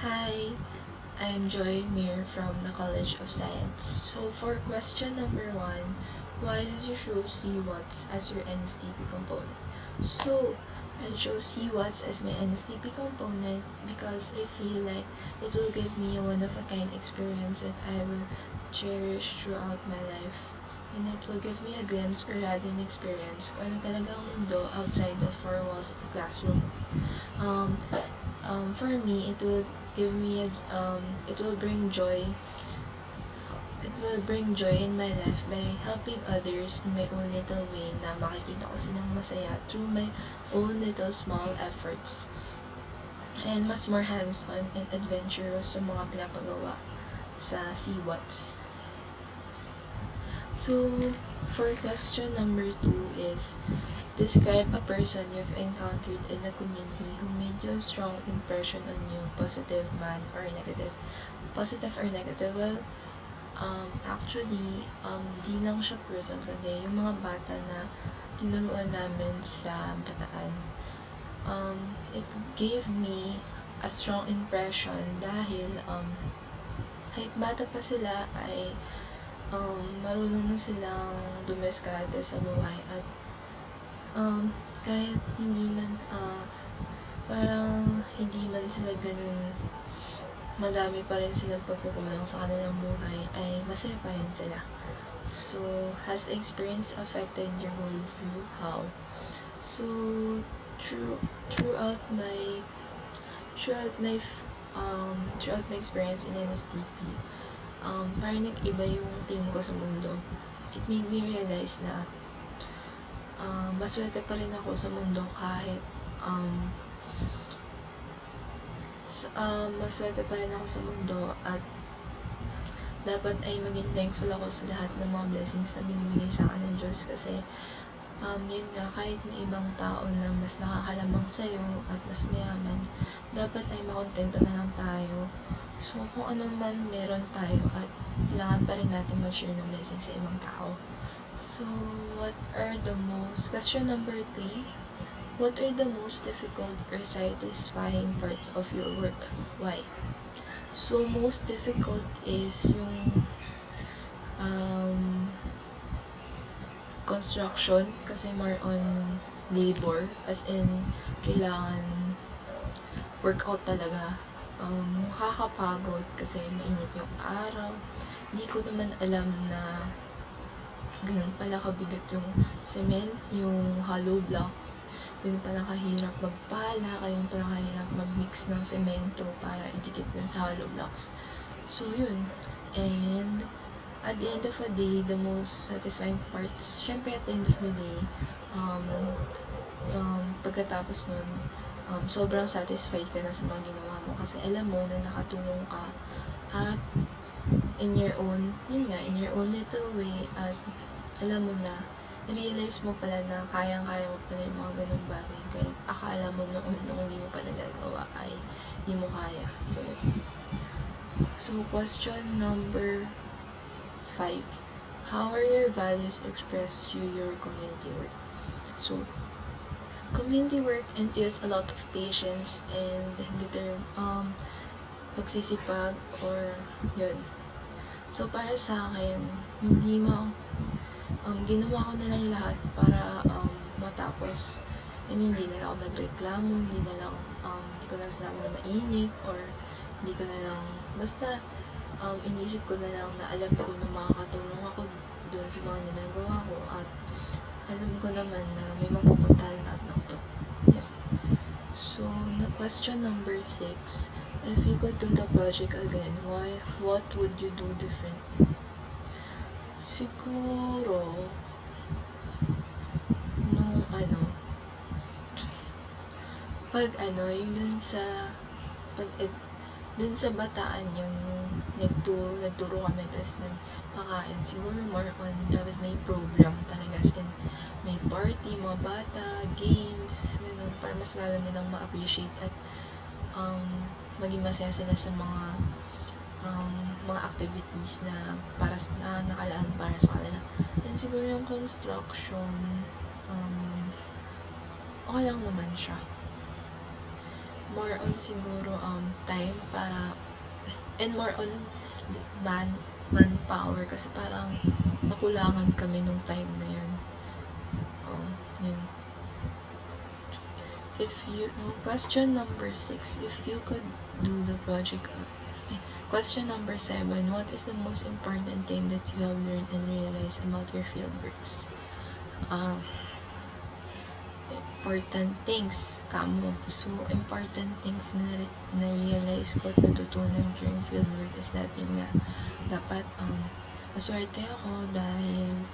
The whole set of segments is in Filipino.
Hi, I'm Joy Mir from the College of Science. So for question number 1, why did you choose CWATS as your NSTP component? So I chose CWATS as my NSTP component because I feel like it will give me a one-of-a-kind experience that I will cherish throughout my life. And it will give me a glimpse or rather an experience kung ano talagang mundo outside the four walls of the classroom. For me, it will give me it will bring joy. It will bring joy in my life by helping others in my own little way na makikita ko silang masaya through my own little small efforts. And mas more hands-on and adventurous sa mga pinapagawa sa CWATS. So, for question number 2 is, describe a person you've encountered in the community who made you a strong impression on you, positive man or negative. Positive or negative? Well, actually, di lang siya person, kundi yung mga bata na tinuruan namin sa Bataan. It gave me a strong impression dahil kahit bata pa sila ay marunong na silang dumiskarte sa buhay at kahit hindi man parang hindi man sila ganun madami pa rin silang pagkukulang sa kanilang buhay ay masaya pa rin sila. So, has the experience affected your worldview? How? So, throughout my experience in NSTP, parang nag-iba yung tingin ko sa mundo. It made me realize na maswerte pa rin ako sa mundo kahit maswerte pa rin ako sa mundo at dapat ay maging thankful ako sa lahat ng mga blessings na binibigay sa akin ng Diyos kasi yun nga, kahit may ibang tao na mas nakakalamang sa'yo at mas mayaman, dapat ay makontento na lang tayo. So, kung ano man meron tayo at kailangan pa rin natin mag-share ng blessings sa ibang tao. So, question number 3, what are the most difficult or satisfying parts of your work? Why? So, most difficult is yung construction kasi more on labor, as in kailangan workout talaga. Nakakapagod kasi mainit yung araw. Hindi ko naman alam na ganun pala kabigat yung cement, yung hollow blocks. Ganun pala kahirap magpala, ganun pala kahirap magmix ng semento para idikit dun sa hollow blocks. So, yun. And at the end of the day, the most satisfying parts, syempre at the end of the day, pagkatapos nun, sobrang satisfied ka na sa mga ginawa mo kasi alam mo na nakatulong ka at in your own little way at alam mo na, realize mo pala na kayang-kaya mo pala yung mga ganung bagay kahit akala mo noong hindi mo pa nagagawa ay hindi mo kaya. So question number 5. How are your values expressed through your community work? So, community work entails a lot of patience and pagsisipag or yun. So, para sa akin, ginawa ko na lang lahat para matapos. Hindi na lang ako nagreklamo, hindi ko na sinabi na mainit or hindi ko na lang, basta inisip ko na lang na alam ko na makakatulong ako doon sa mga ginagawa ko at alam ko naman na may mapupuntahan lahat ng to. Yeah. So, question number 6. If you could do the project again, what would you do different? Siguro, yung dun sa Bataan yung nagturo kami, tapos nagpakain. Siguro more on, dapat may program talaga, as in, may party, mga bata, games, ganun, para mas lalo nilang ma-appreciate at maging masaya sila sa mga activities na nakalaan para sa kanila. And siguro yung construction, okay lang naman siya. more on siguro time para and more on manpower kasi parang nakulangan kami nung time na yun. Yun. Question number 6, if you could do the project. Question number 7, what is the most important thing that you have learned and realized about your fieldworks? Important things, kamo. So, important things na na-realize ko at natutunan during fieldwork is natin nga, dapat maswerte ako dahil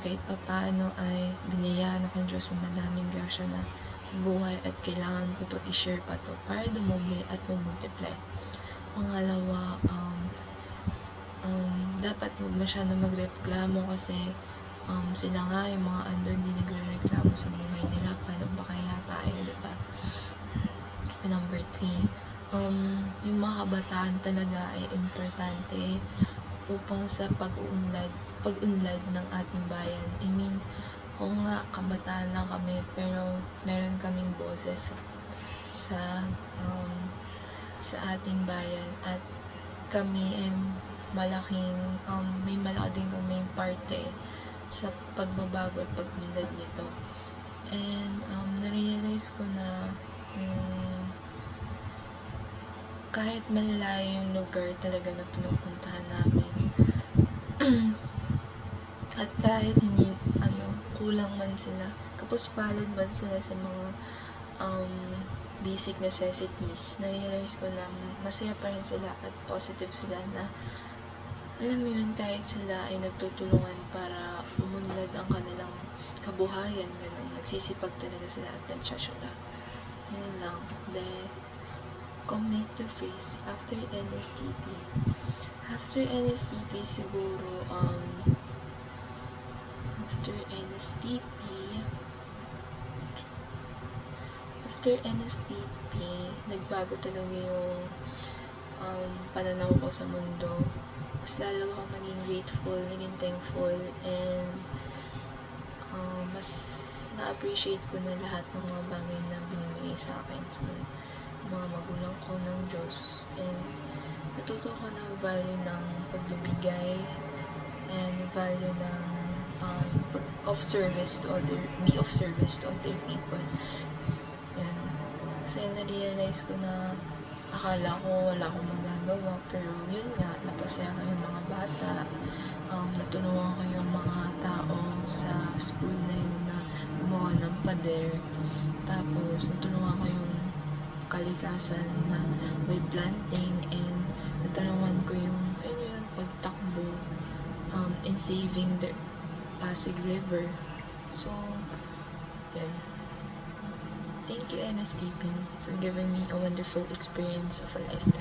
kahit paano ay binayaan ako ng Diyos ng madaming grasya na sa buhay at kailangan ko to i-share pa to para dumoble at mag-multiply. Pangalawa, dapat huwag masyadong magreklamo kasi sila nga yung mga under hindi nagre-reklamo sa buhay nila, paano ba kaya tayo, diba? Number 3, yung mga kabataan talaga ay importante upang sa pag-unlad ng ating bayan. I mean, kung nga kabataan lang kami pero meron kaming boses sa ating bayan at kami ay may malaki din kaming parte sa pagbabago at pag-unlad nito. And na-realize ko na kahit malayo yung lugar talaga na pinupuntahan namin at kahit hindi kulang man sila, kapos palad man sila sa mga basic necessities, na-realize ko na masaya pa rin sila at positive sila na alam mo yun, kahit sila ay nagtutulungan para umunlad ang kanilang kabuhayan, ganun, nagsisipag talaga sila at nagsasyuta. Yun lang. Then, complete the phase after NSTP. After NSTP siguro, after NSTP, nagbago talaga yung pananaw ko sa mundo. Mas lalo akong naging grateful, naging thankful, and mas na-appreciate ko na lahat ng mga bagay na binibigay sa akin sa mga magulang ko ng Diyos. And natuto ko ng value ng pagbibigay and value ng be of service to other people. Yan. Kasi na-realize ko na akala ko wala akong magagawa, pero yun nga, napasaya ko yung mga bata, natulungan ko yung mga tao sa school na yun na gumawa ng pader, tapos natulungan ko yung kalikasan na may planting, and natulungan ko yung pagtakbo in saving the Pasig River. So, yan. Thank you, NSTP, for giving me a wonderful experience of a lifetime.